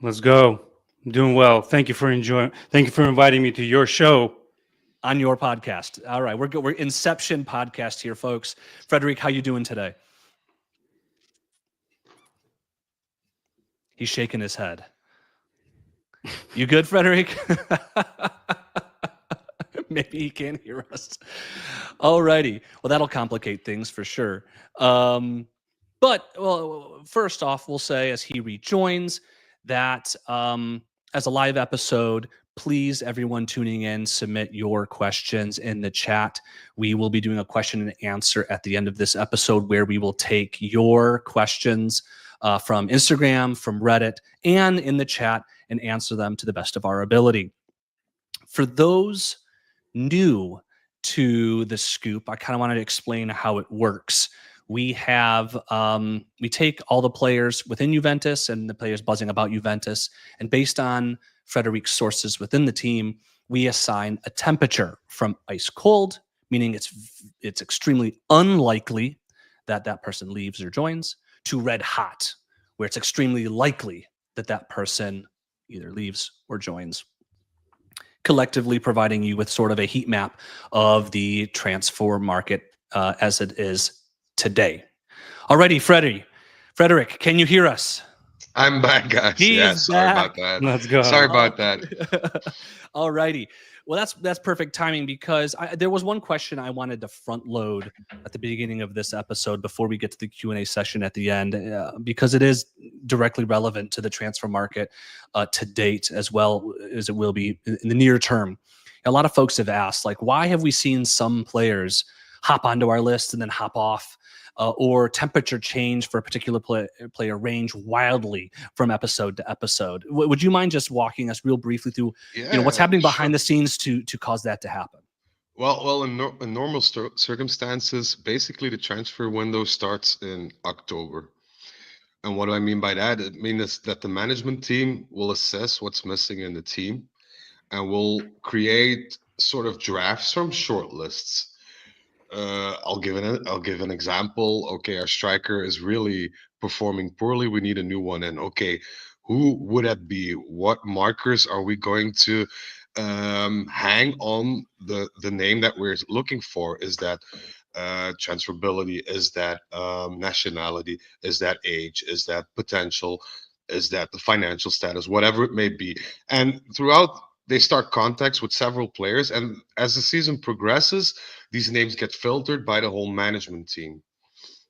Let's go. I'm doing well. Thank you for enjoying. Thank you for inviting me to your show. On your podcast. All right, we're good. We're Inception podcast here, folks. Frederick, how you doing today? He's shaking his head. You good, Frederick? Maybe he can't hear us. Alrighty. Well, that'll complicate things for sure. But first off, we'll say as he rejoins that as a live episode, please, everyone tuning in, submit your questions in the chat. We will be doing a question and answer at the end of this episode where we will take your questions from Instagram, from Reddit, and in the chat and answer them to the best of our ability. For those new to the scoop, I kind of wanted to explain how it works. We have we take all the players within Juventus and the players buzzing about Juventus, and based on Frederick's sources within the team, we assign a temperature from ice cold, meaning it's extremely unlikely that that person leaves or joins, to red hot, where it's extremely likely that that person either leaves or joins, collectively providing you with sort of a heat map of the transfer market as it is today. Alrighty, Frederick, can you hear us? I'm back, guys. Yeah, He's sorry about back. that. Let's Sorry go. about that. Alrighty. Well, that's perfect timing because there was one question I wanted to front load at the beginning of this episode before we get to the Q&A session at the end, because it is directly relevant to the transfer market to date, as well as it will be in the near term. A lot of folks have asked, like, why have we seen some players hop onto our list and then hop off? Or temperature change for a particular player range wildly from episode to episode. Would you mind just walking us real briefly through, what's Yeah, happening sure. behind the scenes to cause that to happen? Well, in normal circumstances, basically the transfer window starts in October. And what do I mean by that? It means that the management team will assess what's missing in the team and will create sort of drafts from shortlists. I'll give an example. Okay, our striker is really performing poorly. We need a new one. And okay, who would that be? What markers are we going to hang on the name that we're looking for? Is that transferability? Is that nationality? Is that age? Is that potential? Is that the financial status? Whatever it may be. And throughout, they start contacts with several players, and as the season progresses, these names get filtered by the whole management team.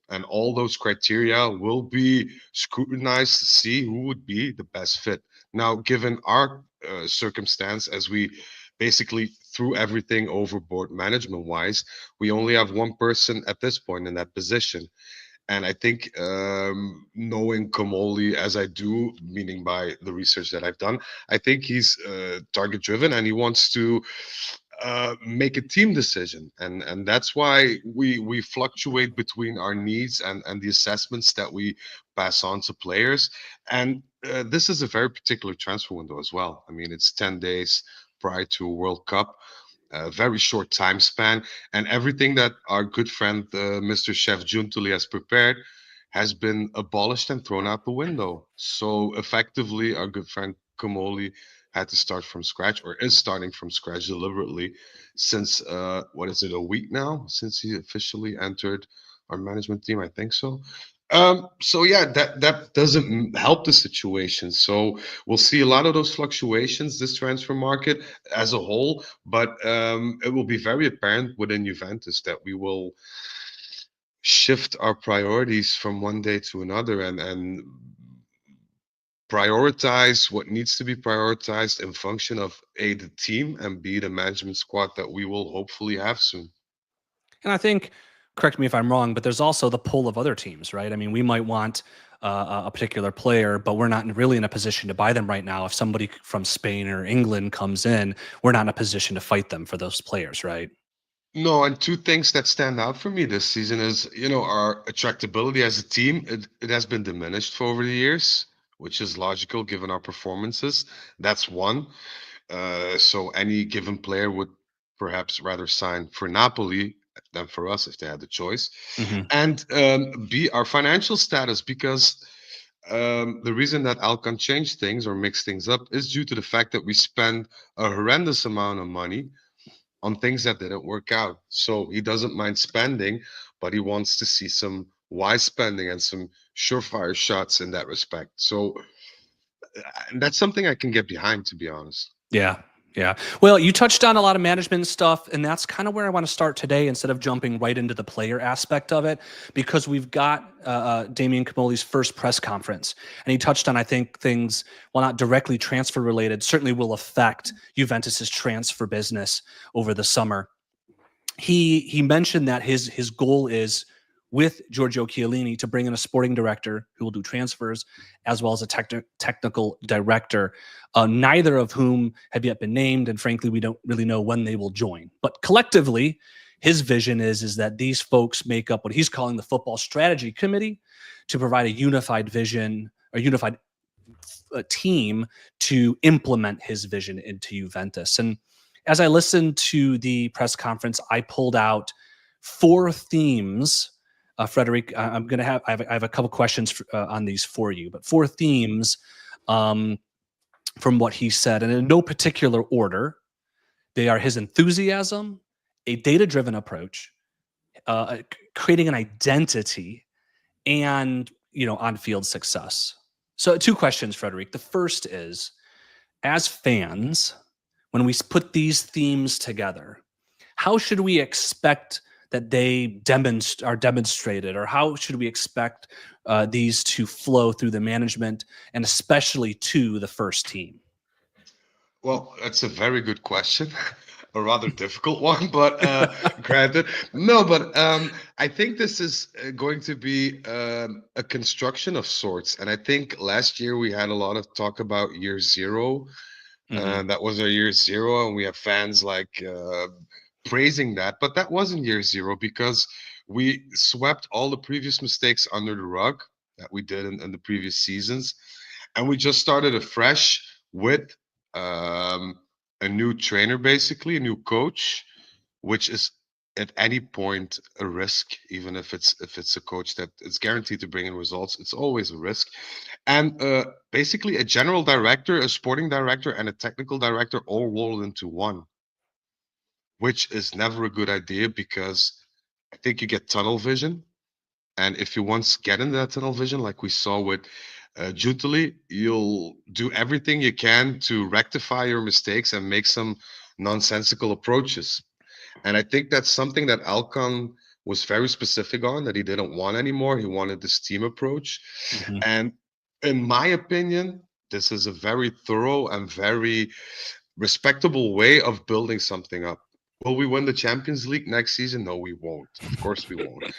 And all those criteria will be scrutinized to see who would be the best fit. Now, given our circumstance, as we basically threw everything overboard management wise, we only have one person at this point in that position. And I think knowing Kamoli as I do, meaning by the research that I've done, I think he's target driven and he wants to make a team decision, and that's why we fluctuate between our needs and the assessments that we pass on to players. And this is a very particular transfer window as well. I mean, it's 10 days prior to a World Cup, a very short time span, and everything that our good friend Mr. Chef Juntuli has prepared has been abolished and thrown out the window. So effectively, our good friend Kamoli had to start from scratch, or is starting from scratch deliberately, since what is it, a week now since he officially entered our management team? I think so. So yeah, that doesn't help the situation. So we'll see a lot of those fluctuations this transfer market as a whole, but it will be very apparent within Juventus that we will shift our priorities from one day to another, and prioritize what needs to be prioritized in function of A, the team, and B, the management squad that we will hopefully have soon. And I think, correct me if I'm wrong, but there's also the pull of other teams, right? I mean, we might want a particular player, but we're not really in a position to buy them right now. If somebody from Spain or England comes in, we're not in a position to fight them for those players, right? No, and two things that stand out for me this season is, our attractability as a team. It has been diminished for over the years, which is logical given our performances. That's one. So any given player would perhaps rather sign for Napoli than for us if they had the choice. Hmm. And B, our financial status, because the reason that Alcon changed things or mixed things up is due to the fact that we spend a horrendous amount of money on things that didn't work out. So he doesn't mind spending, but he wants to see some wise spending and some surefire shots in that respect. So that's something I can get behind, to be honest. Yeah. Yeah. Well, you touched on a lot of management stuff, and that's kind of where I want to start today instead of jumping right into the player aspect of it, because we've got Damian Camoli's first press conference. And he touched on, I think, things, while not directly transfer related, certainly will affect Juventus's transfer business over the summer. He mentioned that his goal is with Giorgio Chiellini to bring in a sporting director who will do transfers, as well as a technical director, neither of whom have yet been named, and frankly, we don't really know when they will join. But collectively, his vision is that these folks make up what he's calling the football strategy committee to provide a unified vision, a unified team to implement his vision into Juventus. And as I listened to the press conference, I pulled out 4 themes. Frederic, I have a couple questions on these for you, but 4 themes from what he said, and in no particular order. They are his enthusiasm, a data-driven approach, creating an identity, and on-field success. So 2 questions, Frederic. The first is, as fans, when we put these themes together, how should we expect that they are demonstrated, or how should we expect these to flow through the management and especially to the first team? Well, that's a very good question. A rather difficult one, but granted. No, but I think this is going to be a construction of sorts. And I think last year we had a lot of talk about year 0. That was our year 0, and we have fans like praising that. But that wasn't year 0 because we swept all the previous mistakes under the rug that we did in the previous seasons, and we just started afresh with a new trainer, basically a new coach, which is at any point a risk. Even if it's a coach that is guaranteed to bring in results, it's always a risk. And basically a general director, a sporting director, and a technical director all rolled into one, which is never a good idea, because I think you get tunnel vision. And if you once get into that tunnel vision, like we saw with Jutali, you'll do everything you can to rectify your mistakes and make some nonsensical approaches. And I think that's something that Alcon was very specific on, that he didn't want anymore. He wanted this team approach. And in my opinion, this is a very thorough and very respectable way of building something up. Will we win the Champions League next season? No, we won't. Of course we won't.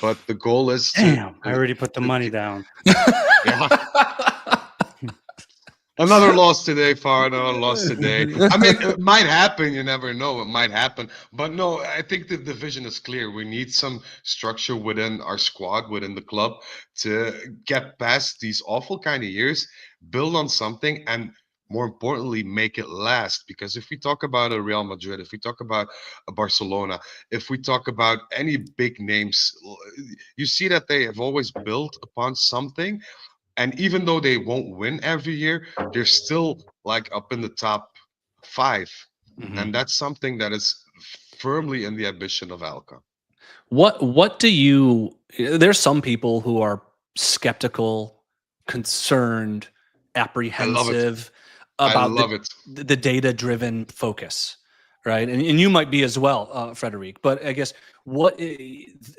But the goal is Damn, I already put the money down. Yeah. Another loss today, Far. Another loss today. I mean, it might happen. You never know. It might happen. But no, I think the vision is clear. We need some structure within our squad, within the club, to get past these awful kind of years, build on something, and more importantly, make it last. Because if we talk about a Real Madrid, if we talk about a Barcelona, if we talk about any big names, you see that they have always built upon something. And even though they won't win every year, they're still like up in the top 5. And that's something that is firmly in the ambition of Alcon. What do you? There's some people who are skeptical, concerned, apprehensive about the data-driven focus, right? And you might be as well, Frederic. But I guess what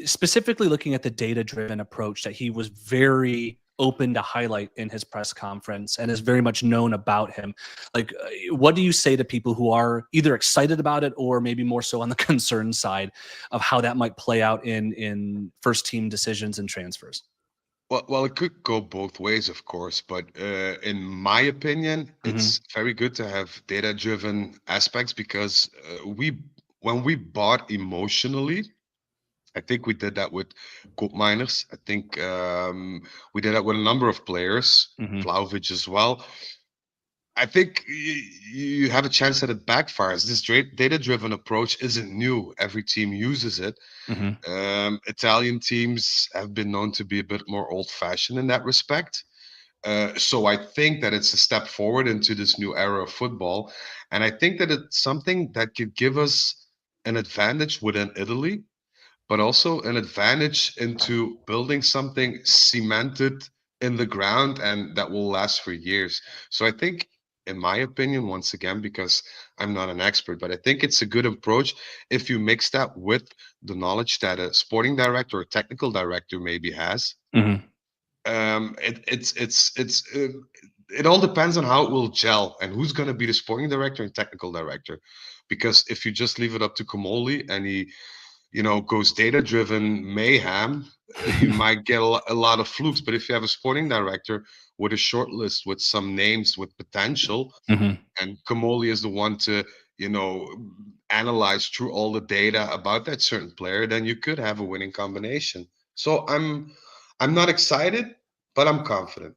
specifically looking at the data-driven approach that he was very open to highlight in his press conference and is very much known about him. Like, what do you say to people who are either excited about it or maybe more so on the concern side of how that might play out in first team decisions and transfers? Well, it could go both ways, of course, but in my opinion, it's very good to have data-driven aspects, because when we bought emotionally, I think we did that with Koopmeiners. I think we did that with a number of players, Vlahovic as well. I think you have a chance that it backfires. This data-driven approach isn't new. Every team uses it. Italian teams have been known to be a bit more old-fashioned in that respect. So I think that it's a step forward into this new era of football, and I think that it's something that could give us an advantage within Italy, but also an advantage into building something cemented in the ground and that will last for years. So I think, in my opinion, once again, because I'm not an expert, but I think it's a good approach if you mix that with the knowledge that a sporting director or technical director maybe has. Mhm. It's it all depends on how it will gel and who's going to be the sporting director and technical director. Because if you just leave it up to Komoli and he, goes data driven mayhem, you might get a lot of flukes. But if you have a sporting director with a short list with some names with potential, Mhm. and Komoli is the one to, you know, analyze through all the data about that certain player, then you could have a winning combination. So I'm not excited, but I'm confident.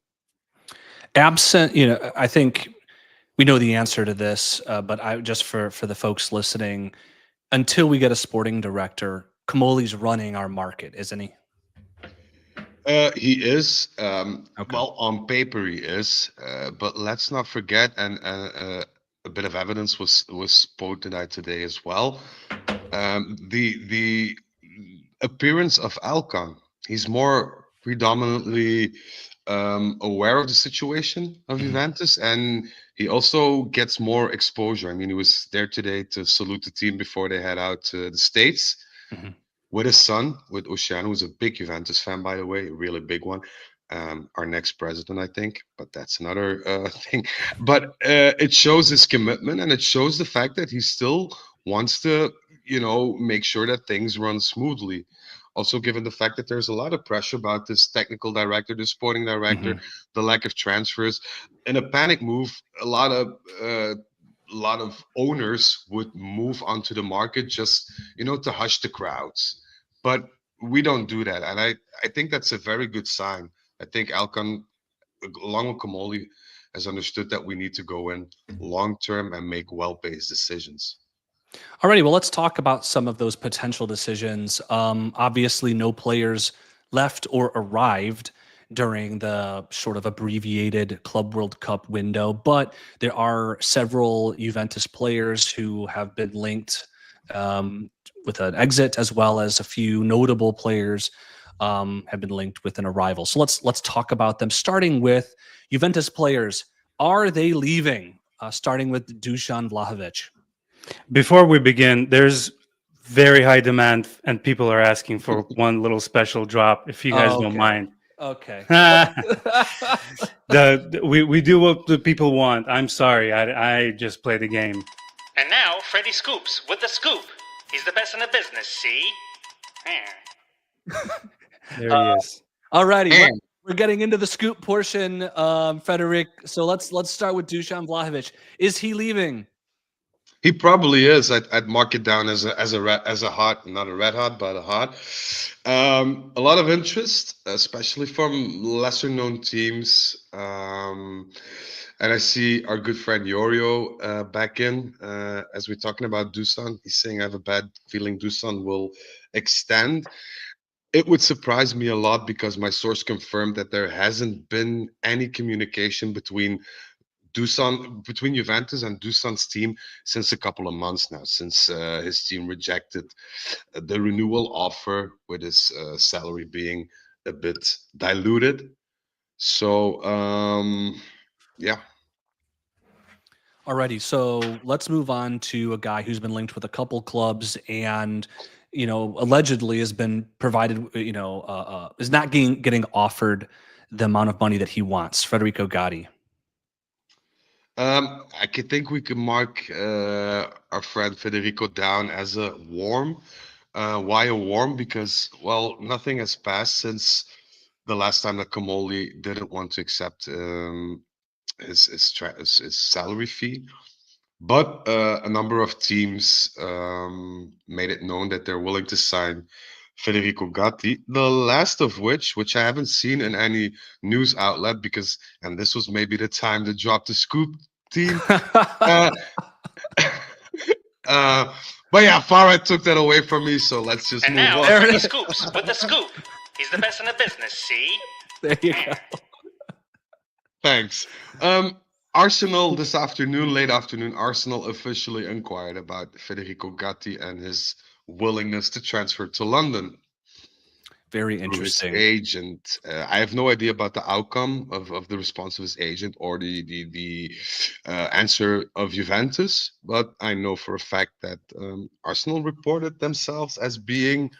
Absent, I think we know the answer to this, but I just for the folks listening, until we get a sporting director, Kamoli's running our market, isn't he? He is. Okay. Well, on paper he is, but let's not forget, and a bit of evidence was quoted out today as well. The appearance of Alcon. He's more predominantly aware of the situation of Mhm. Juventus, and he also gets more exposure. I mean, he was there today to salute the team before they head out to the States Mhm. with his son, with Oceano, who's a big Juventus fan, by the way, a really big one. Our next president, I think, but that's another thing. But it shows his commitment, and it shows the fact that he still wants to, make sure that things run smoothly. Also, given the fact that there's a lot of pressure about this technical director, the sporting director, Mhm. the lack of transfers. In a panic move, a lot of owners would move onto the market just to hush the crowds, but we don't do that, and I think that's a very good sign. I think Alcon, along with Kamoli, has understood that we need to go in long term and make well-based decisions. Alrighty, well, let's talk about some of those potential decisions. Obviously, no players left or arrived during the sort of abbreviated Club World Cup window, but there are several Juventus players who have been linked um, with an exit, as well as a few notable players have been linked with an arrival. So let's talk about them. Starting with Juventus players, are they leaving? Starting with Dusan Vlahovic. Before we begin, there's very high demand, and people are asking for one little special drop. If you guys don't mind, Okay. we do what the people want. I'm sorry, I just play the game. And now, Freddy Scoops with the scoop. He's the best in the business, see? There he is. Alrighty, And we're getting into the scoop portion, Frederick. So let's start with Dusan Vlahovic. Is he leaving? he probably is. I'd mark it down as a hot, not a red hot, but a hot. A lot of interest, especially from lesser known teams. And I see our good friend Yorio back in as we're talking about Dusan. He's saying I have a bad feeling Dusan will extend. It would surprise me a lot because my source confirmed that there hasn't been any communication between Juventus and Dusan's team since a couple of months now, since his team rejected the renewal offer with his salary being a bit diluted. So yeah. Alrighty, so let's move on to a guy who's been linked with a couple clubs and allegedly has been provided, is not getting offered the amount of money that he wants. Federico Gotti. I could think we could mark our friend Federico down as a warm. Why a warm? Because, well, nothing has passed since the last time that Kamoli didn't want to accept his salary fee. But a number of teams made it known that they're willing to sign Federico Gatti. The last of which I haven't seen in any news outlet, and this was maybe the time to drop the scoop team. Uh, but yeah, Farah took that away from me, so let's just And move now, on. Freddy Scoops with the scoop. He's the best in the business, see? There you go. Thanks. Arsenal this afternoon, late afternoon, Arsenal officially inquired about Federico Gatti and his willingness to transfer to London Very through his interesting. agent. I have no idea about the outcome of the response of his agent or the answer of Juventus, but I know for a fact that Arsenal reported themselves as being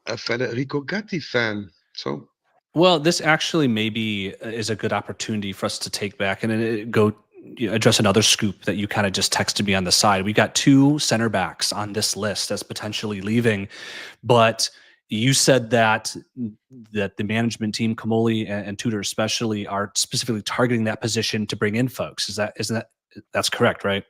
a Federico Gatti fan. So Well, this actually maybe is a good opportunity for us to take back and go address another scoop that you kind of just texted me on the side. We got two center backs on this list as potentially leaving, but you said that the management team, Kamoli and Tudor especially, are specifically targeting that position to bring in folks. Isn't that that's correct, right?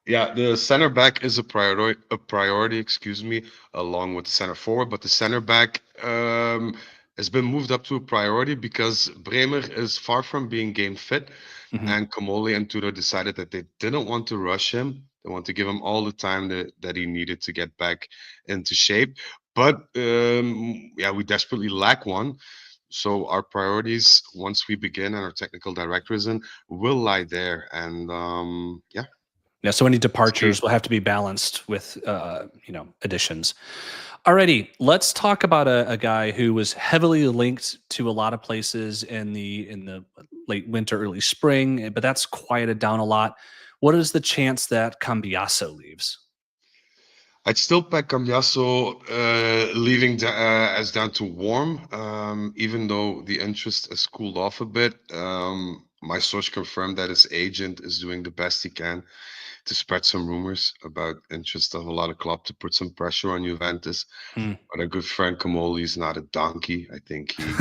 yeah, the center back is a priority, excuse me, along with the center forward. But the center back has been moved up to a priority because Bremer is far from being game fit, Mhm. and Kamoli and Tudor decided that they didn't want to rush him. They want to give him all the time that he needed to get back into shape. But yeah, we desperately lack one. So our priorities, once we begin and our technical director is in, will lie there. And yeah. Yeah, so any See. departures will have to be balanced with additions. Alrighty, let's talk about a guy who was heavily linked to a lot of places in the late winter, early spring, but that's quieted down a lot. What is the chance that Cambiaso leaves? I'd still peg Cambiaso leaving as down to warm, even though the interest has cooled off a bit. My source confirmed that his agent is doing the best he can to spread some rumors about interest of a lot of club to put some pressure on Juventus. Hmm. But a good friend Kamoli is not a donkey. I think he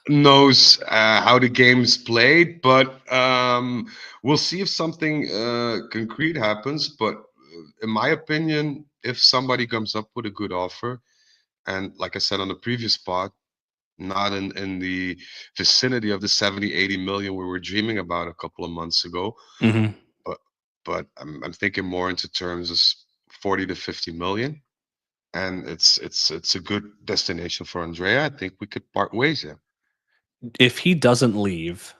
knows how the game's played, but we'll see if something concrete happens. But in my opinion, if somebody comes up with a good offer, and like I said on the previous part, not in the vicinity of the 70, 80 million we were dreaming about a couple of months ago, Mhm. but I'm thinking more into terms of 40 to 50 million. And it's a good destination for Andrea. I think we could part ways here. If he doesn't leave,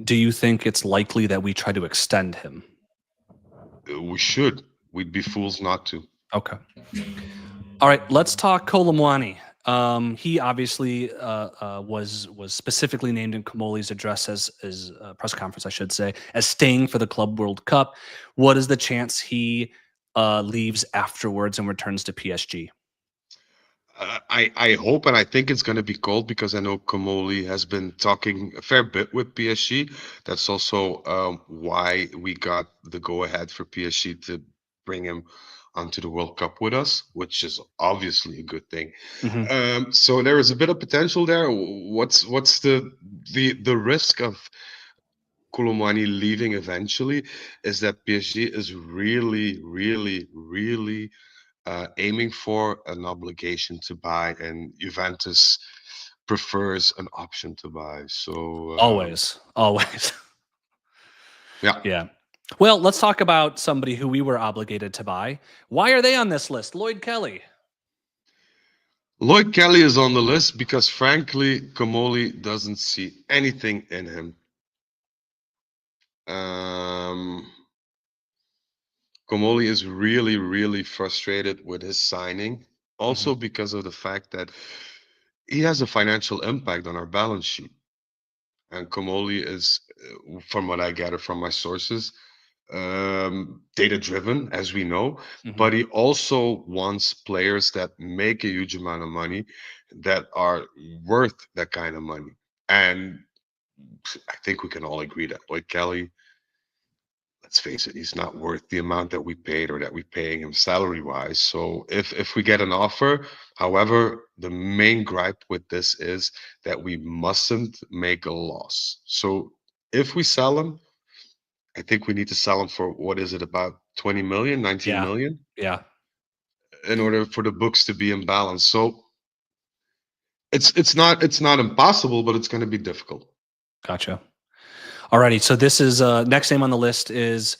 do you think it's likely that we try to extend him? We should. We'd be fools not to. Okay. All right, let's talk Kolomwani. He obviously was specifically named in Kamoli's address as press conference, I should say, as staying for the Club World Cup. What is the chance he leaves afterwards and returns to PSG? I hope and I think it's going to be cold because I know Kamoli has been talking a fair bit with PSG. That's also why we got the go ahead for PSG to bring him onto the World Cup with us, which is obviously a good thing. Mhm. So there is a bit of potential there. What's the risk of Koulibaly leaving eventually is that PSG is really, really, really aiming for an obligation to buy, and Juventus prefers an option to buy. So Always, always. yeah, Yeah. Well, let's talk about somebody who we were obligated to buy. Why are they on this list? Lloyd Kelly. Lloyd Kelly is on the list because frankly, Kamoli doesn't see anything in him. Um, Kamoli is really, really frustrated with his signing, also because of the fact that he has a financial impact on our balance sheet. And Kamoli is, from what I gather from my sources, data driven, as we know, Mhm. but he also wants players that make a huge amount of money that are worth that kind of money. And I think we can all agree that Lloyd Kelly, let's face it, he's not worth the amount that we paid or that we're paying him salary wise. So if we get an offer, however, the main gripe with this is that we mustn't make a loss. So if we sell him, I think we need to sell him for what is it, about 20 million, 19 Yeah. million, Yeah. in order for the books to be in balance. So it's not impossible, but it's going to be difficult. Gotcha. Alrighty. So this is next name on the list is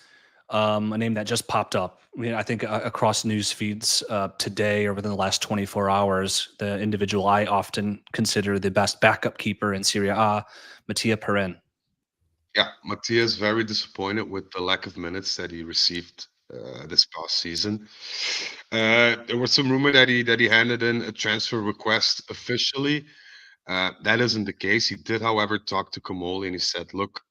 a name that just popped up. I mean, I think across news feeds today or within the last 24 hours, the individual I often consider the best backup keeper in Serie A, Mattia Perin. Yeah, Mattia is very disappointed with the lack of minutes that he received this past season. There was some rumor that he handed in a transfer request officially. That isn't the case. He did, however, talk to Kamoli and he said, "Look,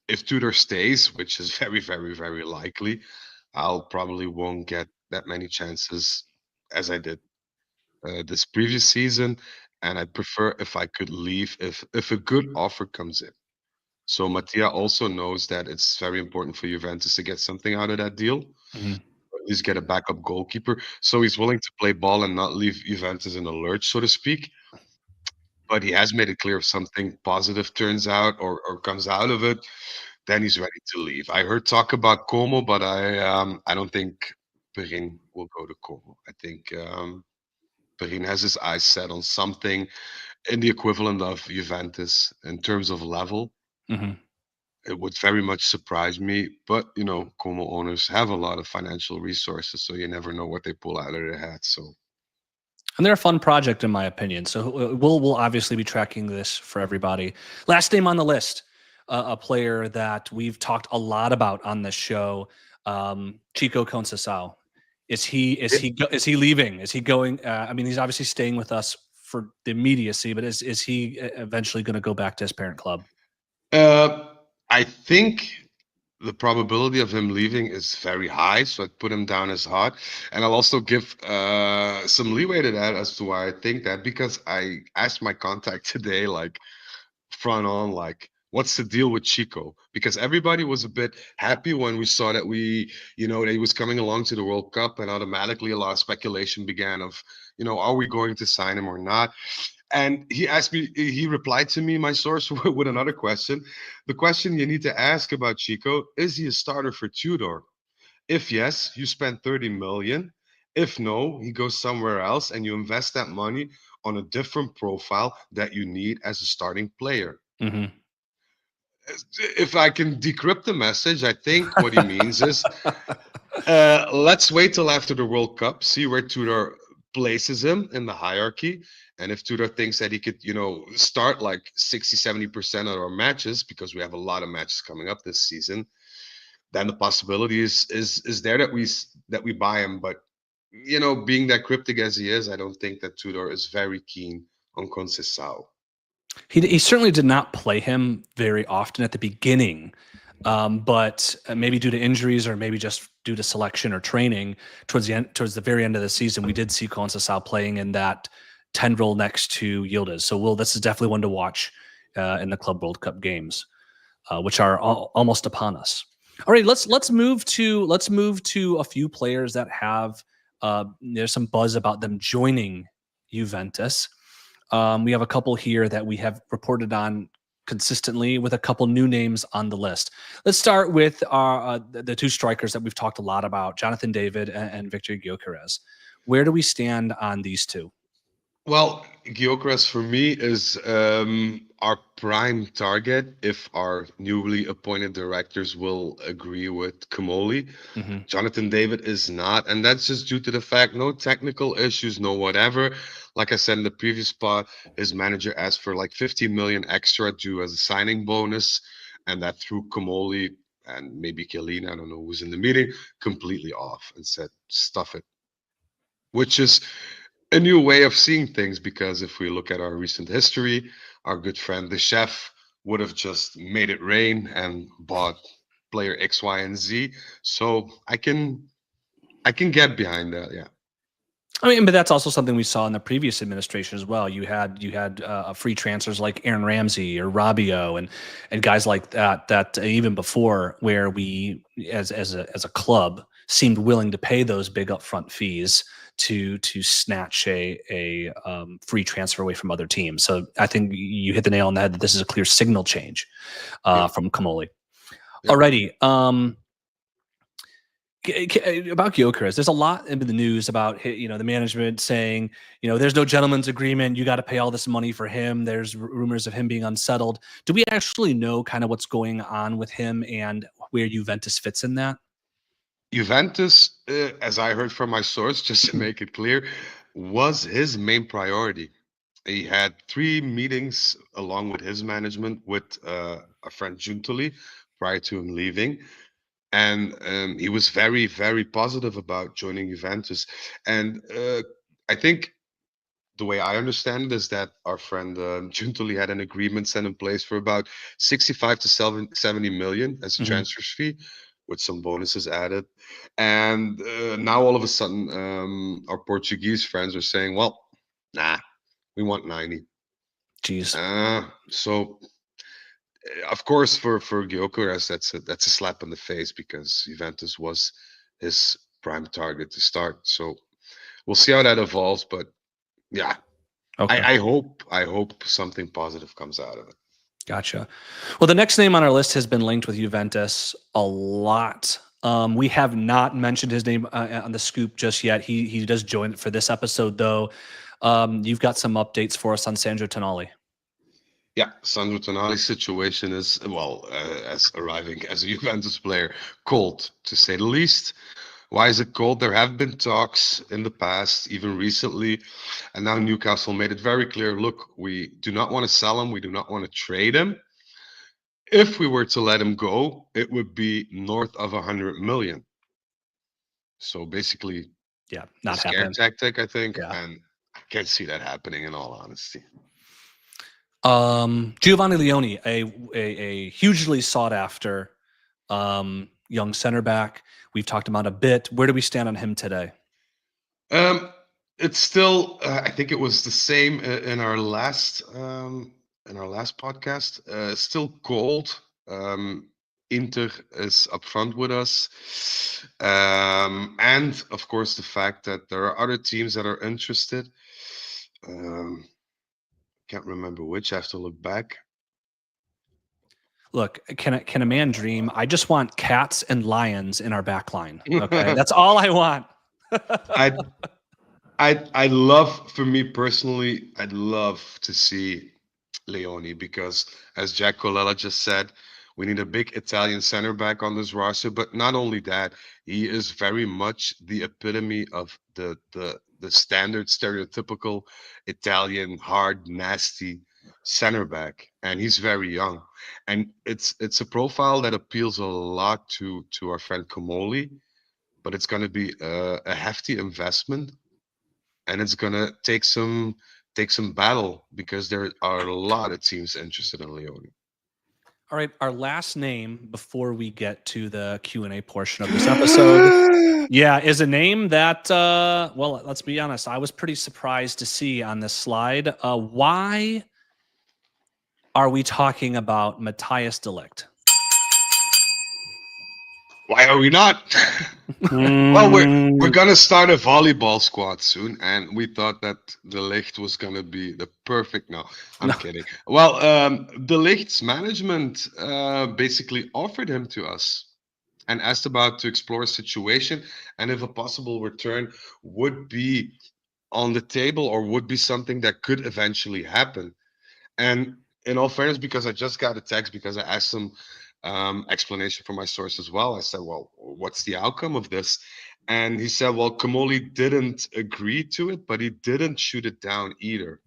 if Tudor stays, which is very, very, very likely, I'll probably won't get that many chances as I did this previous season, and I'd prefer if I could leave if a good offer comes in." So Mattia also knows that it's very important for Juventus to get something out of that deal, Mhm. or at least get a backup goalkeeper. So he's willing to play ball and not leave Juventus in a lurch, so to speak. But he has made it clear if something positive turns out or comes out of it, then he's ready to leave. I heard talk about Como, but I don't think Perin will go to Como. I think Perin has his eyes set on something in the equivalent of Juventus in terms of level. Mhm. It would very much surprise me, but Como owners have a lot of financial resources, so you never know what they pull out of their hat. So And they're a fun project, in my opinion. So we'll obviously be tracking this for everybody. Last name on the list, a player that we've talked a lot about on this show, Chico Conceição. Is he leaving? Is he going? I mean, he's obviously staying with us for the immediacy, but is he eventually going to go back to his parent club? I think the probability of him leaving is very high, so I'd put him down as hot. And I'll also give some leeway to that as to why I think that, because I asked my contact today, like front on, like, what's the deal with Chico? Because everybody was a bit happy when we saw that he was coming along to the World Cup, and automatically a lot of speculation began of, are we going to sign him or not? And he replied to me, my source, with another question. The question you need to ask about Chico: is he a starter for Tudor? If yes, you spend 30 million. If no, he goes somewhere else and you invest that money on a different profile that you need as a starting player. Mm-hmm. If I can decrypt the message, I think what he means is, let's wait till after the World Cup, see where Tudor places him in the hierarchy. And if Tudor thinks that he could, start like 60-70% of our matches, because we have a lot of matches coming up this season, then the possibility is there that we buy him. But being that cryptic as he is, I don't think that Tudor is very keen on Conceição. He certainly did not play him very often at the beginning, but maybe due to injuries or maybe just due to selection or training towards the very end of the season, we did see Conceição playing in that 10 role next to Yildiz. So this is definitely one to watch in the Club World Cup games, which are almost upon us. All right, let's move to a few players that have there's some buzz about them joining Juventus. We have a couple here that we have reported on consistently, with a couple new names on the list. Let's start with the two strikers that we've talked a lot about, Jonathan David and Victor Gyökeres. Where do we stand on these two? Well, Gyökeres for me is our prime target if our newly appointed directors will agree with Kamoli. Mm-hmm. Jonathan David is not, and that's just due to the fact no technical issues, no whatever. Like I said in the previous spot, his manager asked for like 15 million extra due as a signing bonus, and that threw Kamoli and maybe Chiellini, I don't know who's in the meeting, completely off and said, stuff it. Which is a new way of seeing things, because if we look at our recent history, our good friend the chef would have just made it rain and bought player X, Y, and Z. So I can get behind that. Yeah. I mean, but that's also something we saw in the previous administration as well. You had free transfers like Aaron Ramsey or Rabiot and guys like that. That even before, where we as a club seemed willing to pay those big upfront fees to snatch a free transfer away from other teams. So I think you hit the nail on the head that this is a clear signal change from Kamoli. Yeah. Alrighty. About Gyökeres, there's a lot in the news about the management saying there's no gentleman's agreement. You got to pay all this money for him. There's rumors of him being unsettled. Do we actually know kind of what's going on with him and where Juventus fits in that? Juventus, as I heard from my source, just to make it clear, was his main priority. he had 3 meetings along with his management with our friend Giuntoli prior to him leaving. And he was very, very positive about joining Juventus. And I think the way I understand it is that our friend Giuntoli had an agreement set in place for about 65 to 70 million as a Mhm. transfer fee, with some bonuses added. And now all of a sudden, our Portuguese friends are saying, "Well, nah, we want 90." Jeez. So of course, for Gyökeres, that's a slap in the face because Juventus was his prime target to start. So we'll see how that evolves. But yeah, Okay. I hope something positive comes out of it. Gotcha. Well, the next name on our list has been linked with Juventus a lot. We have not mentioned his name on the scoop just yet. He does join it for this episode, though. You've got some updates for us on Sandro Tonali. Yeah, Sandro Tonali's situation is, well, as arriving as a Juventus player, cold to say the least. Why is it cold? There have been talks in the past, even recently, and now Newcastle made it very clear. Look, we do not want to sell him. We do not want to trade him. If we were to let him go, it would be north of 100 million. So basically, Yeah, a not scare happening. tactic, I think, Yeah. and I can't see that happening in all honesty. Giovanni Leone, a hugely sought after young center back. We've talked about a bit. Where do we stand on him today? Um, it's still, I think it was the same in our last podcast. Still cold. Inter is upfront with us, and of course the fact that there are other teams that are interested. Can't remember which. I have to look back. Look, can a man dream? I just want cats and lions in our back line. Okay, that's all I want. I I love, for me personally, I'd love to see Leone because, as Jack Colella just said, we need a big Italian center back on this roster. But not only that, he is very much the epitome of the standard, stereotypical Italian, hard, nasty center back, and he's very young, and it's a profile that appeals a lot to our friend Comoli, but it's going to be a hefty investment, and it's gonna take some battle because there are a lot of teams interested in Leone. All right, our last name before we get to the Q&A portion of this episode, yeah, is a name that, well, let's be honest, I was pretty surprised to see on this slide. Why are we talking about Matthias de Ligt? Why are we not? Well, we're gonna start a volleyball squad soon, and we thought that De Ligt was gonna be the perfect. No, I'm No. kidding. Well, De Ligt's management basically offered him to us and asked about to explore a situation and if a possible return would be on the table or would be something that could eventually happen. And in all fairness, because I just got a text because I asked some explanation from my source as well. I said, "Well, what's the outcome of this?" And he said, "Well, Kamoli didn't agree to it, but he didn't shoot it down either."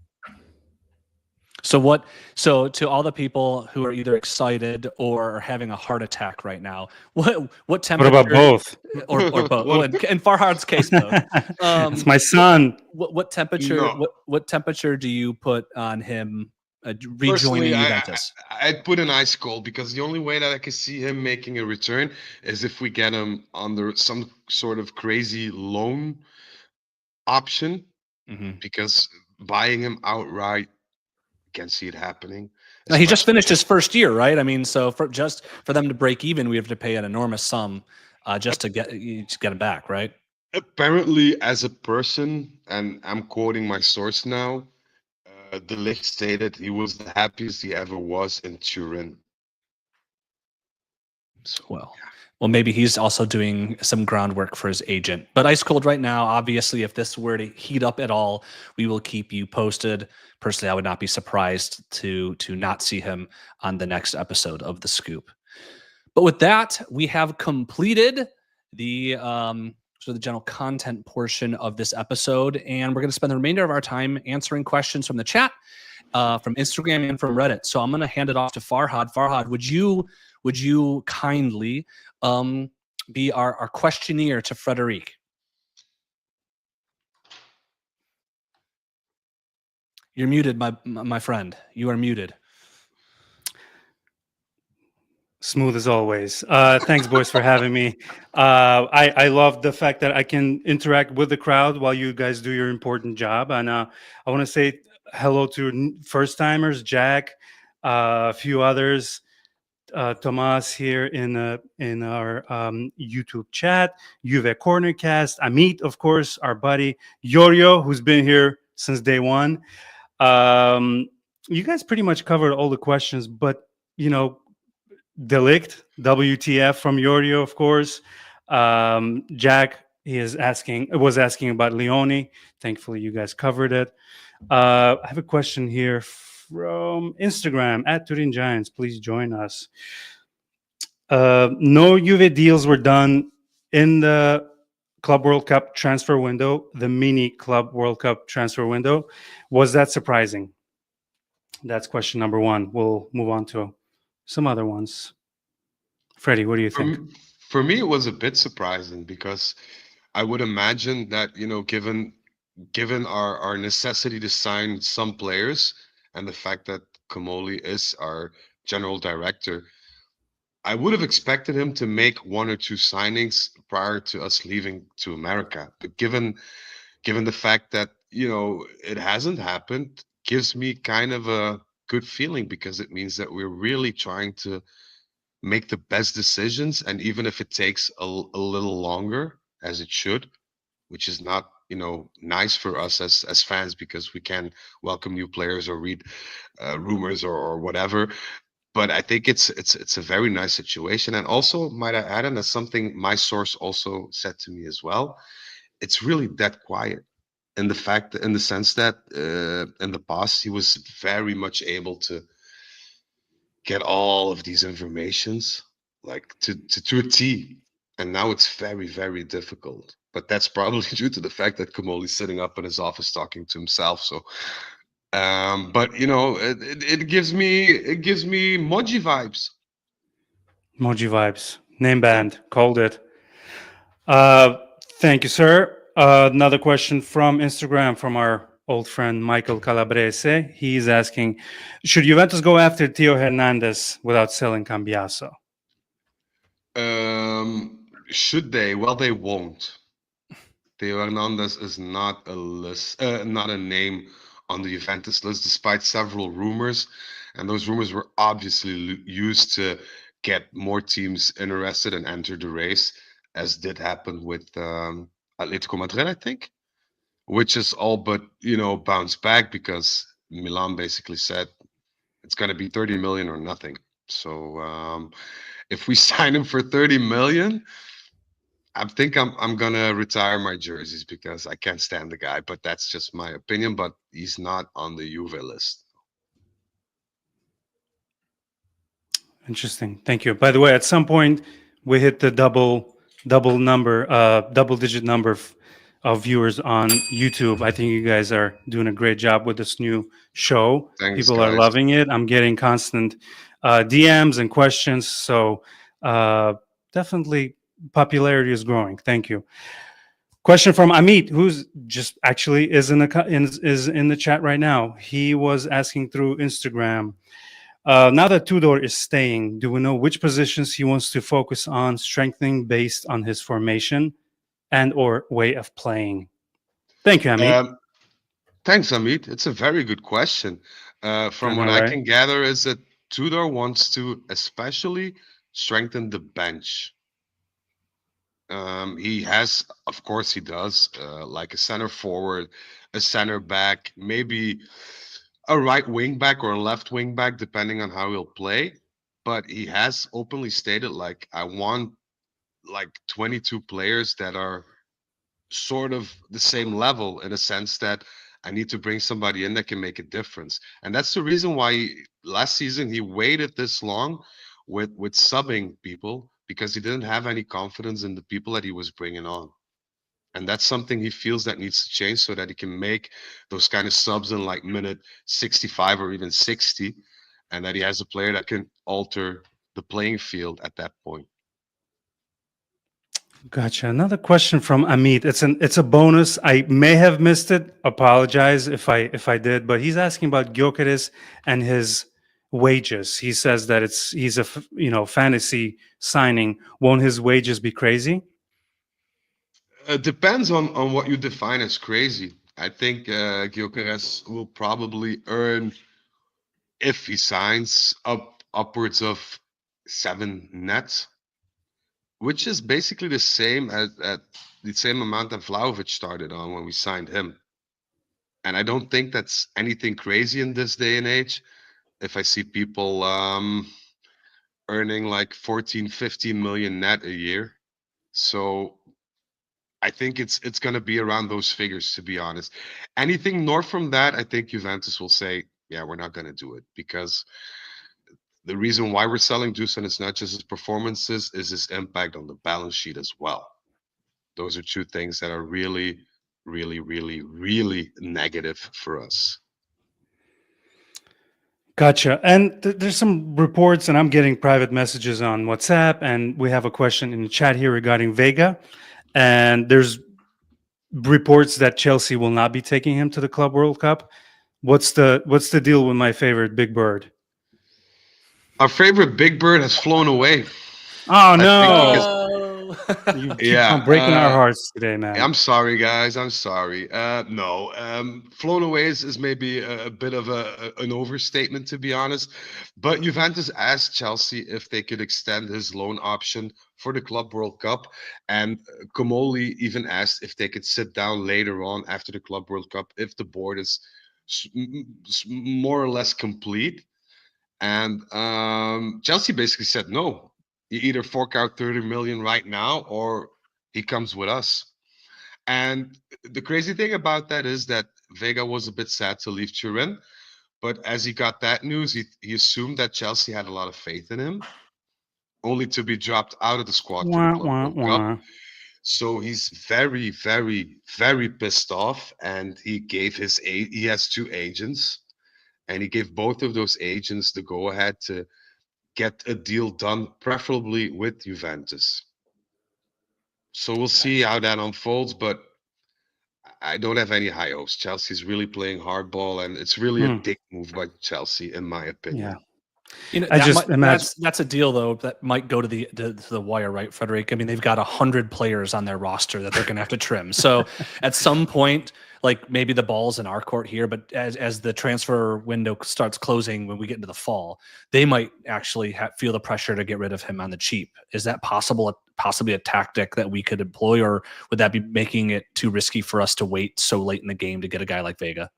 So to all the people who are either excited or are having a heart attack right now, what What temperature about both? or both? What- Oh, in Farhad's case, both. It's my son. What temperature No. what temperature do you put on him rejoining Personally, Juventus? I'd put an ice cold because the only way that I can see him making a return is if we get him under some sort of crazy loan option, Mhm. because buying him outright, can't see it happening. Now, he just especially- finished his first year, right? I mean, so for them to break even, we have to pay an enormous sum just to get him back, right? Apparently, as a person, and I'm quoting my source now, De Ligt stated he was the happiest he ever was in Turin. So, Well, maybe he's also doing some groundwork for his agent. But ice cold right now. Obviously, if this were to heat up at all, we will keep you posted. Personally, I would not be surprised to not see him on the next episode of The Scoop. But with that, we have completed the so the general content portion of this episode, and we're going to spend the remainder of our time answering questions from the chat, from Instagram and from Reddit. So I'm going to hand it off to Farhad. Farhad, would you kindly be our questionnaire to Frederic? You're muted, my friend. You are muted. Smooth as always. Thanks, boys, for having me. I love the fact that I can interact with the crowd while you guys do your important job. And I want to say hello to first timers, Jack, a few others, Tomas here in our YouTube chat, Juve Cornercast, Amit, of course, our buddy, Yorio, who's been here since day one. You guys pretty much covered all the questions, but Delict, WTF from Yorio, of course. Jack was asking about Leone. Thankfully, you guys covered it. I have a question here from Instagram at Turin Giants. Please join us. No Juve deals were done in the Club World Cup transfer window, the mini Club World Cup transfer window. Was that surprising? That's question number one. We'll move on to some other ones. Freddie, what do you think? For me, it was a bit surprising because I would imagine that, given our necessity to sign some players and the fact that Comoli is our general director, I would have expected him to make one or two signings prior to us leaving to America. But given the fact that, it hasn't happened, gives me kind of a good feeling because it means that we're really trying to make the best decisions. And even if it takes a little longer, as it should, which is not, nice for us as fans because we can welcome new players or read rumors or whatever. But I think it's a very nice situation. And also, might I add, and that's something my source also said to me as well, it's really that quiet. In the sense that in the past he was very much able to get all of these informations like to a T, and now it's very, very difficult. But that's probably due to the fact that Kamoli's sitting up in his office talking to himself. So but it gives me Moji vibes. Moji vibes. Name band. Called it. Thank you, sir. Another question from Instagram from our old friend Michael Calabrese. He's asking, should Juventus go after Theo Hernandez without selling Cambiaso? Should they? Well, they won't. Theo Hernandez is not not a name on the Juventus list, despite several rumors, and those rumors were obviously used to get more teams interested and enter the race, as did happen with Atletico Madrid, I think, which is all but bounced back because Milan basically said it's going to be 30 million or nothing. So if we sign him for 30 million, I think I'm gonna retire my jerseys because I can't stand the guy. But that's just my opinion. But he's not on the Juve list. Interesting. Thank you. By the way, at some point we hit the double digit number of viewers on YouTube. I think you guys are doing a great job with this new show. Thanks, People guys. are loving it. I'm getting constant DMs and questions. So definitely popularity is growing. Thank you. Question from Amit, who's just actually is in the chat right now. He was asking through Instagram. Now that Tudor is staying, do we know which positions he wants to focus on strengthening based on his formation and or way of playing? Thank you, Amit. Thanks, Amit. It's a very good question. From what I can gather is that Tudor wants to especially strengthen the bench. He has, of course, he does, like a center forward, a center back, maybe a right wing back or a left wing back, depending on how he'll play. But he has openly stated, like, I want like 22 players that are sort of the same level, in a sense that I need to bring somebody in that can make a difference. And that's the reason why last season he waited this long with subbing people, because he didn't have any confidence in the people that he was bringing on. And that's something he feels that needs to change so that he can make those kind of subs in like minute 65 or even 60, and that he has a player that can alter the playing field at that point. Gotcha. Another question from Amit. It's a bonus. I may have missed it. Apologize if I did, but he's asking about Gyökeres and his wages. He says that he's a fantasy signing. Won't his wages be crazy? It depends on what you define as crazy. I think Gyökeres will probably earn, if he signs, upwards of 7 net, which is basically the same as at the same amount that Vlahovic started on when we signed him. And I don't think that's anything crazy in this day and age. If I see people earning like 14, 15 million net a year. So I think it's going to be around those figures, to be honest. Anything north from that, I think Juventus will say, yeah, we're not going to do it, because the reason why we're selling Dusan is not just his performances, is his impact on the balance sheet as well. Those are two things that are really, really, really, really negative for us. Gotcha. And there's some reports, and I'm getting private messages on WhatsApp, and we have a question in the chat here regarding Vega. And there's reports that Chelsea will not be taking him to the Club World Cup. What's the deal with my favorite Big Bird? Our favorite Big Bird has flown away. Oh think no! because- You keep Yeah, on breaking our hearts today, man. I'm sorry, guys. I'm sorry. No, flown away is maybe a bit of an overstatement, to be honest. But Juventus asked Chelsea if they could extend his loan option for the Club World Cup, and Comoli even asked if they could sit down later on after the Club World Cup if the board is more or less complete. And Chelsea basically said no. You either fork out 30 million right now, or he comes with us. And the crazy thing about that is that Vega was a bit sad to leave Turin, but as he got that news, he assumed that Chelsea had a lot of faith in him, only to be dropped out of the squad for the Wah, Club wah, World wah. Cup. So he's very, very, very pissed off, and he has 2 agents, and he gave both of those agents the go ahead to get a deal done, preferably with Juventus. So we'll see how that unfolds, but I don't have any high hopes. Chelsea's really playing hardball, and it's really a dick move by Chelsea, in my opinion. Yeah. You know, I just imagine that's a deal though that might go to the wire, right, Frederick? I mean, they've got 100 players on their roster that they're going to have to trim. So at some point, like maybe the ball's in our court here, but as the transfer window starts closing when we get into the fall, they might actually feel the pressure to get rid of him on the cheap. Is that possibly a tactic that we could employ, or would that be making it too risky for us to wait so late in the game to get a guy like Vega?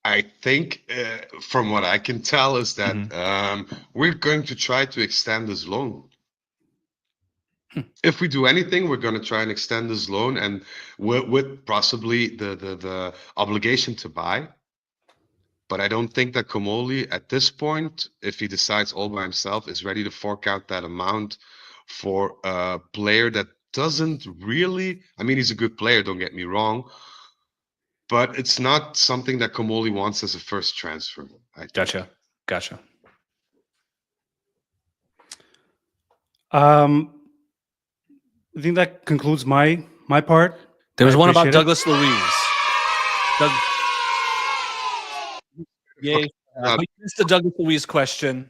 I think, from what I can tell, is that we're going to try to extend this loan. If we do anything, we're going to try and extend this loan, and with possibly the obligation to buy. But I don't think that Comoli, at this point, if he decides all by himself, is ready to fork out that amount for a player that doesn't really. I mean, he's a good player, don't get me wrong, but it's not something that Comoli wants as a first transfer. Gotcha. I think that concludes my part. There was I one about appreciate it. Douglas Luiz. Yay. We missed the Douglas Luiz question.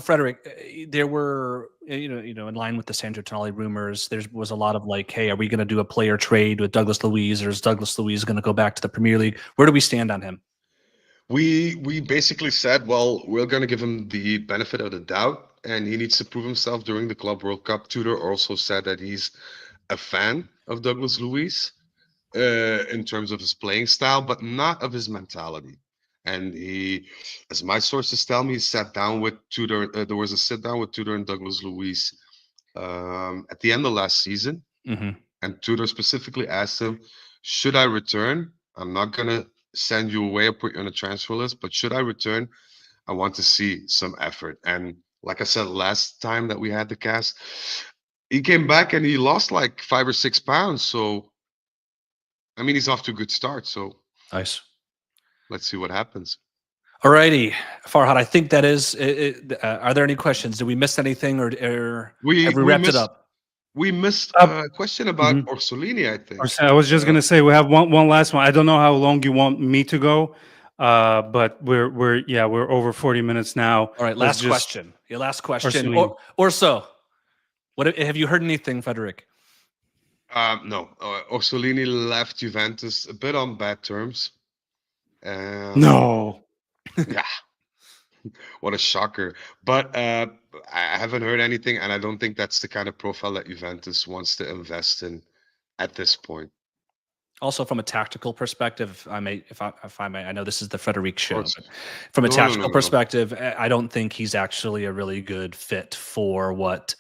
Frederick, there were, in line with the Sandro Tonali rumors, there was a lot of like, hey, are we going to do a player trade with Douglas Luiz, or is Douglas Luiz going to go back to the Premier League? Where do we stand on him? We basically said, well, we're going to give him the benefit of the doubt, and he needs to prove himself during the Club World Cup. Tudor also said that he's a fan of Douglas Luiz in terms of his playing style, but not of his mentality. And he, as my sources tell me, sat down with Tudor. There was a sit down with Tudor and Douglas Luiz at the end of last season. And Tudor specifically asked him, should I return? I'm not going to send you away or put you on a transfer list, but should I return? I want to see some effort. And like I said last time that we had the cast, he came back and he lost like 5 or 6 pounds. So, I mean, he's off to a good start. So Nice. let's see what happens. Alrighty, Farhad. I think that is. Are there any questions? Did we miss anything, or have we wrapped it up? We missed Uh, a question about mhm. Orsolini, I think. I was just gonna say we have one last one. I don't know how long you want me to go, but we're over 40 minutes now. All right, Let's last just- question. Your last question, Orsolini. or so. What have you heard anything, Frederick? No, Orsolini left Juventus a bit on bad terms. No. Yeah. What a shocker. But I haven't heard anything, and I don't think that's the kind of profile that Juventus wants to invest in at this point. Also, from a tactical perspective, if I may, I know this is the Frederic show, course. but from a No, no, tactical no, no. perspective, I don't think he's actually a really good fit for what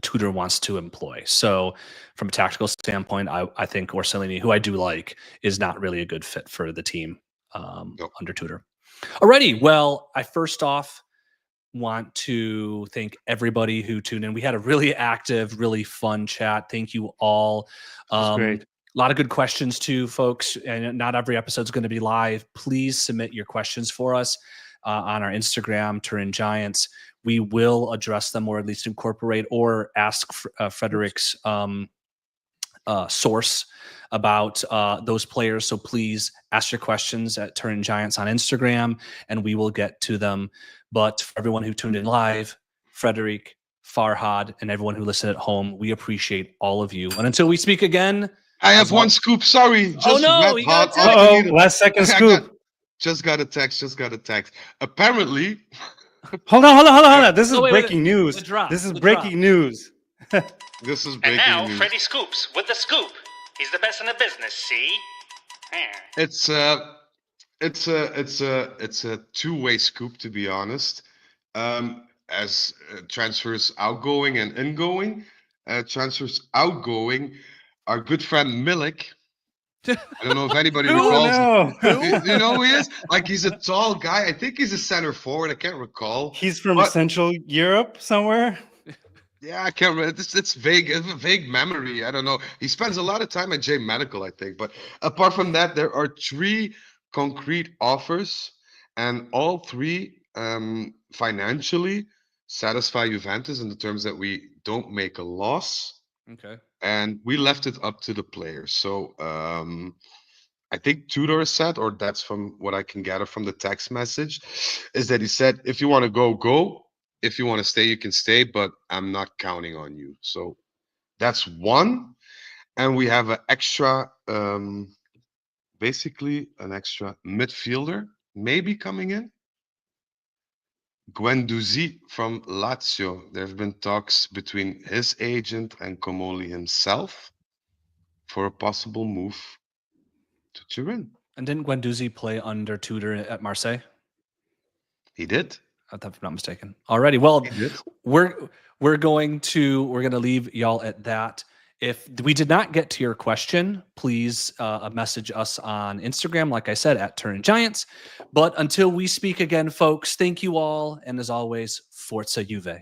Tudor wants to employ. So, from a tactical standpoint, I think Orsolini, who I do like, is not really a good fit for the team No. under Tudor. Alrighty, well, I first off want to thank everybody who tuned in. We had a really active, really fun chat. Thank you all. That's great. A lot of good questions too, folks. And not every episode is going to be live. Please submit your questions for us on our Instagram, Turin Giants. We will address them, or at least incorporate or ask Frederic's source about those players. So please ask your questions at Turin Giants on Instagram, and we will get to them. But for everyone who tuned in live, Frederic, Farhad, and everyone who listened at home, we appreciate all of you. And until we speak again, I have As well- one scoop. Sorry. Just Oh, no, red you got hot a off text. the Uh-oh, heat. last second I scoop. Just got a text. Apparently, Hold on. This is Oh, wait, breaking news. the drop, This is the breaking news. this is And breaking now, news. Freddy Scoops with the scoop. He's the best in the business, see? It's a two-way scoop, to be honest. As transfers outgoing and ingoing, transfers outgoing, our good friend Milik. I don't know if anybody Who? recalls. No. You know who he is? Like, he's a tall guy. I think he's a center forward. I can't recall. He's from But- Central Europe somewhere. Yeah, I can't remember. It's vague. It's a vague memory. I don't know. He spends a lot of time at J Medical, I think. But apart from that, there are 3 concrete offers, and all 3 financially satisfy Juventus in the terms that we don't make a loss, okay. and we left it up to the players. So I think Tudor said, or that's from what I can gather from the text message, is that he said, if you want to go, go. If you want to stay, you can stay, but I'm not counting on you. So that's one. And we have an extra, basically an extra midfielder maybe coming in. Guendouzi from Lazio. There have been talks between his agent and Comoli himself for a possible move to Turin. And didn't Guendouzi play under Tudor at Marseille? He did. If I'm not mistaken. Alrighty. Well, He did. we're going to leave y'all at that. If we did not get to your question, please message us on Instagram, like I said, at Turin Giants. But until we speak again, folks, thank you all. And as always, Forza Juve.